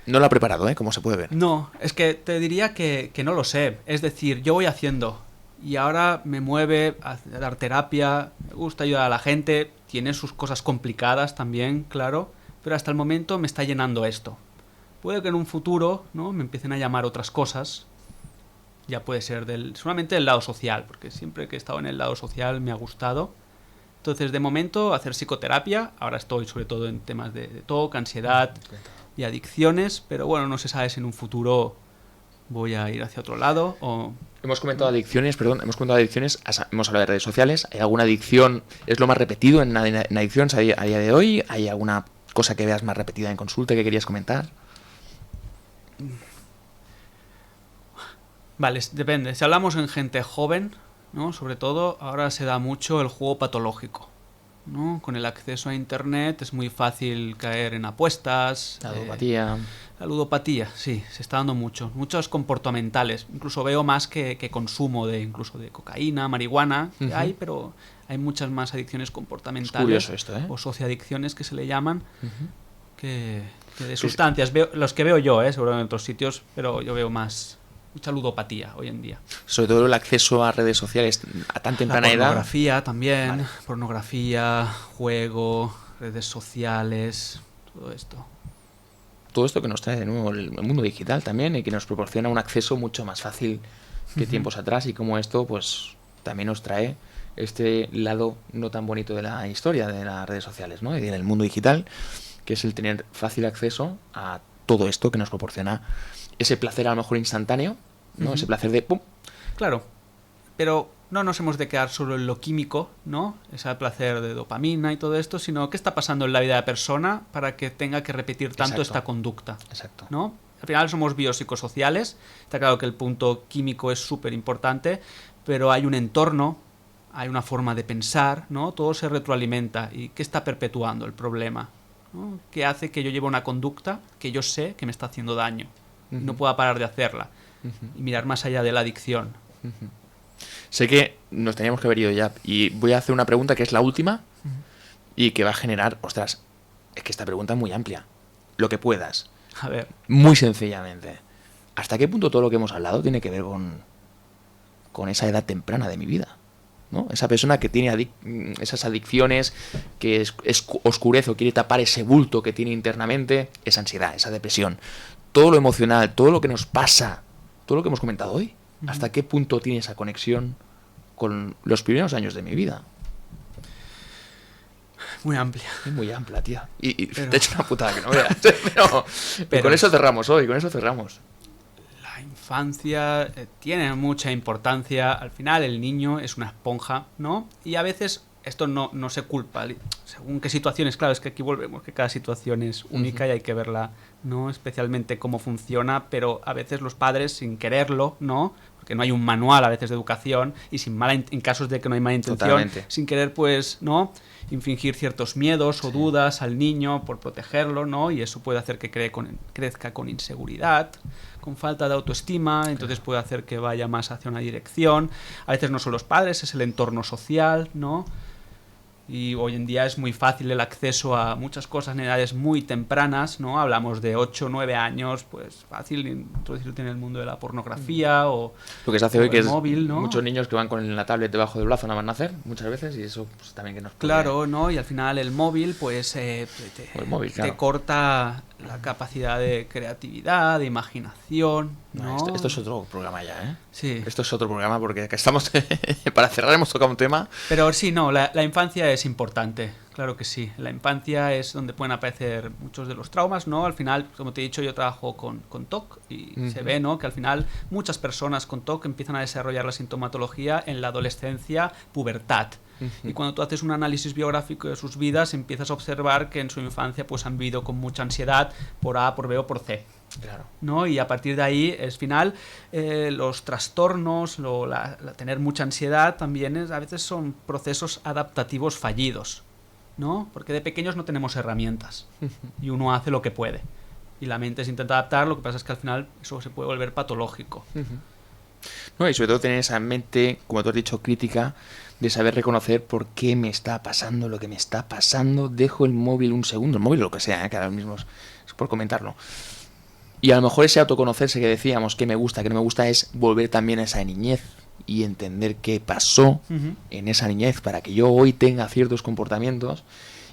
No lo he preparado, ¿eh? Como se puede ver. No, es que te diría que no lo sé. Es decir, yo voy haciendo y ahora me mueve a dar terapia, me gusta ayudar a la gente, tiene sus cosas complicadas también, claro, pero hasta el momento me está llenando esto. Puede que en un futuro, ¿no?, me empiecen a llamar otras cosas. Ya puede ser solamente del lado social, porque siempre que he estado en el lado social me ha gustado. Entonces, de momento, hacer psicoterapia. Ahora estoy sobre todo en temas de TOC, ansiedad y adicciones, pero bueno, no se sabe si en un futuro voy a ir hacia otro lado o... Hemos comentado adicciones, hemos hablado de redes sociales. ¿Hay alguna adicción? ¿Es lo más repetido en adicciones a día de hoy? ¿Hay alguna cosa que veas más repetida en consulta que querías comentar? Vale, depende. Si hablamos en gente joven, ¿no?, sobre todo, ahora se da mucho el juego patológico, ¿no? Con el acceso a internet es muy fácil caer en apuestas. La ludopatía. La ludopatía, sí, se está dando mucho. Muchos comportamentales. Incluso veo más que consumo incluso de cocaína, marihuana, que hay, pero hay muchas más adicciones comportamentales. Es curioso esto, ¿eh? O socioadicciones que se le llaman, que de sustancias. Los que veo yo, seguro en otros sitios, pero yo veo más mucha ludopatía hoy en día. Sobre todo el acceso a redes sociales a tan temprana edad. Pornografía también, Vale. pornografía, juego, redes sociales, todo esto. Todo esto que nos trae de nuevo el mundo digital también y que nos proporciona un acceso mucho más fácil que tiempos atrás, y como esto pues también nos trae este lado no tan bonito de la historia de las redes sociales, ¿no? Y del mundo digital, que es el tener fácil acceso a todo esto que nos proporciona ese placer a lo mejor instantáneo, ¿no? Ese placer de ¡pum! Claro, pero no nos hemos de quedar solo en lo químico, ¿no? Ese placer de dopamina y todo esto, sino qué está pasando en la vida de la persona para que tenga que repetir tanto Exacto. esta conducta. Exacto. ¿No? Al final somos biopsicosociales, está claro que el punto químico es súper importante, pero hay un entorno, hay una forma de pensar, ¿no? Todo se retroalimenta. ¿Y qué está perpetuando el problema? ¿No? ¿Qué hace que yo lleve una conducta que yo sé que me está haciendo daño? Y no pueda parar de hacerla. Y mirar más allá de la adicción. Sé que nos teníamos que haber ido ya, y voy a hacer una pregunta que es la última y que va a generar, ostras, es que esta pregunta es muy amplia. Lo que puedas. A ver. Muy sencillamente. ¿Hasta qué punto todo lo que hemos hablado tiene que ver con esa edad temprana de mi vida? ¿No? Esa persona que tiene esas adicciones, que oscurece o quiere tapar ese bulto que tiene internamente, esa ansiedad, esa depresión, todo lo emocional, todo lo que nos pasa, todo lo que hemos comentado hoy. ¿Hasta qué punto tiene esa conexión con los primeros años de mi vida? Muy amplia. Es muy amplia, tía. Y Pero... te he hecho una putada que no veas. Pero con eso cerramos hoy, con eso cerramos. La infancia tiene mucha importancia. Al final el niño es una esponja, ¿no? Y a veces esto no se culpa. Según qué situaciones, claro, es que aquí volvemos, que cada situación es única y hay que verla, ¿no? Especialmente cómo funciona, pero a veces los padres, sin quererlo, ¿no? Porque no hay un manual a veces de educación, y en casos de que no hay mala intención, Totalmente. sin querer, pues, ¿no? Infringir ciertos miedos o dudas al niño por protegerlo, ¿no? Y eso puede hacer que crezca con inseguridad, con falta de autoestima, entonces puede hacer que vaya más hacia una dirección. A veces no son los padres, es el entorno social, ¿no? Y hoy en día es muy fácil el acceso a muchas cosas en edades muy tempranas, ¿no? Hablamos de 8 o 9 años, pues fácil introducirte en el mundo de la pornografía o lo que se hace hoy, que es móvil, ¿no? Muchos niños que van con la tablet debajo del brazo nada más nacer, muchas veces, y eso pues, también que nos puede... Claro, ¿no? Y al final el móvil, pues te corta la capacidad de creatividad, de imaginación, ¿no? Esto es otro programa ya, ¿eh? Sí. Esto es otro programa porque estamos... para cerrar hemos tocado un tema... Pero sí, no, la infancia es importante, claro que sí. La infancia es donde pueden aparecer muchos de los traumas, ¿no? Al final, como te he dicho, yo trabajo con TOC y se ve, ¿no? Que al final muchas personas con TOC empiezan a desarrollar la sintomatología en la adolescencia, pubertad. Y cuando tú haces un análisis biográfico de sus vidas, empiezas a observar que en su infancia pues han vivido con mucha ansiedad por A, por B o por C. Claro. ¿No? Y a partir de ahí, al final, los trastornos, tener mucha ansiedad también a veces son procesos adaptativos fallidos, ¿no? Porque de pequeños no tenemos herramientas y uno hace lo que puede. Y la mente se intenta adaptar, lo que pasa es que al final eso se puede volver patológico. No, y sobre todo tener esa mente, como tú has dicho, crítica, de saber reconocer por qué me está pasando lo que me está pasando. Dejo el móvil un segundo, el móvil o lo que sea, que ahora mismo es por comentarlo. Y a lo mejor ese autoconocerse que decíamos, que me gusta, que no me gusta, es volver también a esa niñez y entender qué pasó en esa niñez para que yo hoy tenga ciertos comportamientos,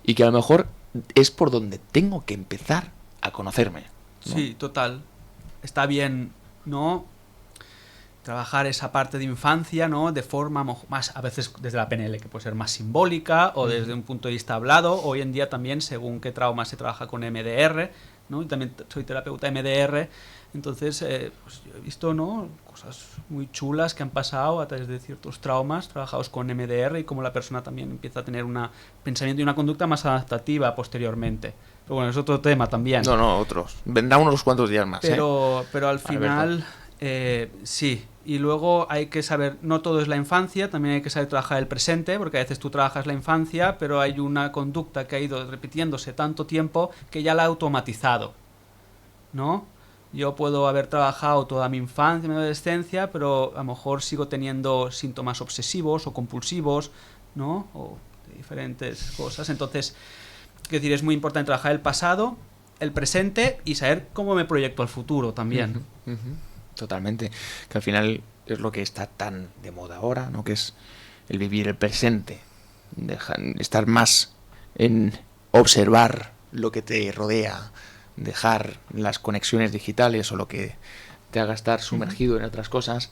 y que a lo mejor es por donde tengo que empezar a conocerme, ¿no? Sí, total. Está bien, ¿no? Trabajar esa parte de infancia, ¿no? De forma más, a veces desde la PNL, que puede ser más simbólica, o desde un punto de vista hablado. Hoy en día también, según qué trauma, se trabaja con MDR, ¿no? Y también soy terapeuta MDR, entonces pues yo he visto, ¿no? Cosas muy chulas que han pasado a través de ciertos traumas trabajados con MDR, y cómo la persona también empieza a tener un pensamiento y una conducta más adaptativa posteriormente. Pero bueno, es otro tema también. No, otros. Vendrán unos cuantos días más, pero al final, sí. Y luego hay que saber, no todo es la infancia, también hay que saber trabajar el presente, porque a veces tú trabajas la infancia, pero hay una conducta que ha ido repitiéndose tanto tiempo que ya la ha automatizado, ¿no? Yo puedo haber trabajado toda mi infancia, mi adolescencia, pero a lo mejor sigo teniendo síntomas obsesivos o compulsivos, ¿no? O diferentes cosas. Entonces, es decir, es muy importante trabajar el pasado el presente y saber cómo me proyecto al futuro también. Totalmente. Que al final es lo que está tan de moda ahora, ¿no? Que es el vivir el presente. Estar más en observar lo que te rodea, dejar las conexiones digitales o lo que te haga estar sumergido en otras cosas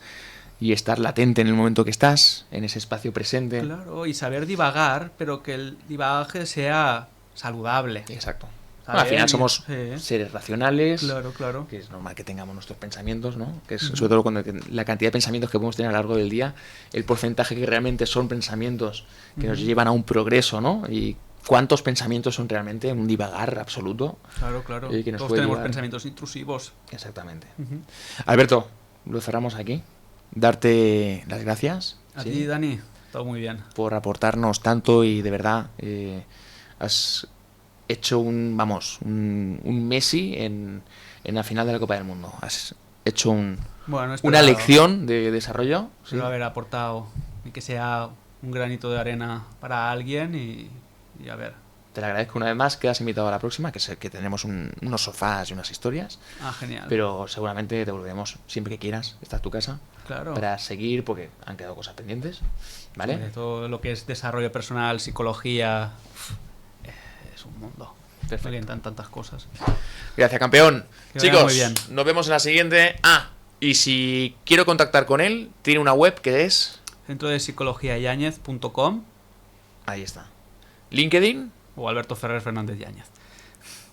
y estar latente en el momento que estás, en ese espacio presente. Claro, y saber divagar, pero que el divagaje sea saludable. Exacto. Bueno, al final somos seres racionales, claro. que es normal que tengamos nuestros pensamientos, ¿no? Que es sobre todo cuando la cantidad de pensamientos que podemos tener a lo largo del día, el porcentaje que realmente son pensamientos que nos llevan a un progreso, ¿no? Y cuántos pensamientos son realmente un divagar absoluto. Claro. Que nos Todos puede tenemos llevar... pensamientos intrusivos. Exactamente. Alberto, lo cerramos aquí. Darte las gracias. A ti, Dani, todo muy bien. Por aportarnos tanto y de verdad has hecho un Messi en la final de la Copa del Mundo. Has hecho una lección de desarrollo. Espero haber aportado y que sea un granito de arena para alguien y a ver. Te lo agradezco una vez más. Quedas invitado a la próxima, que tenemos unos sofás y unas historias. Genial. Pero seguramente te volveremos siempre que quieras. Esta es tu casa. Claro. Para seguir, porque han quedado cosas pendientes. ¿Vale? Sobre todo lo que es desarrollo personal, psicología. Es un mundo. Perfecto. Me orientan tantas cosas. Gracias, campeón. Que Chicos, muy bien. nos vemos en la siguiente. Y si quiero contactar con él, tiene una web que es... Centro de Psicología Yáñez.com. Ahí está. LinkedIn. O Alberto Ferrer Fernández Yáñez.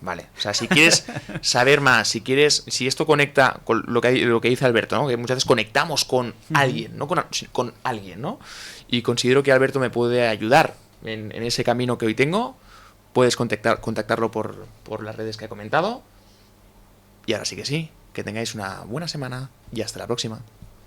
Vale, o sea, si quieres saber más, si esto conecta con lo que dice Alberto, ¿no? Que muchas veces conectamos con alguien, no con alguien, ¿no? Y considero que Alberto me puede ayudar en ese camino que hoy tengo. Puedes contactarlo por las redes que he comentado. Y ahora sí, que tengáis una buena semana y hasta la próxima.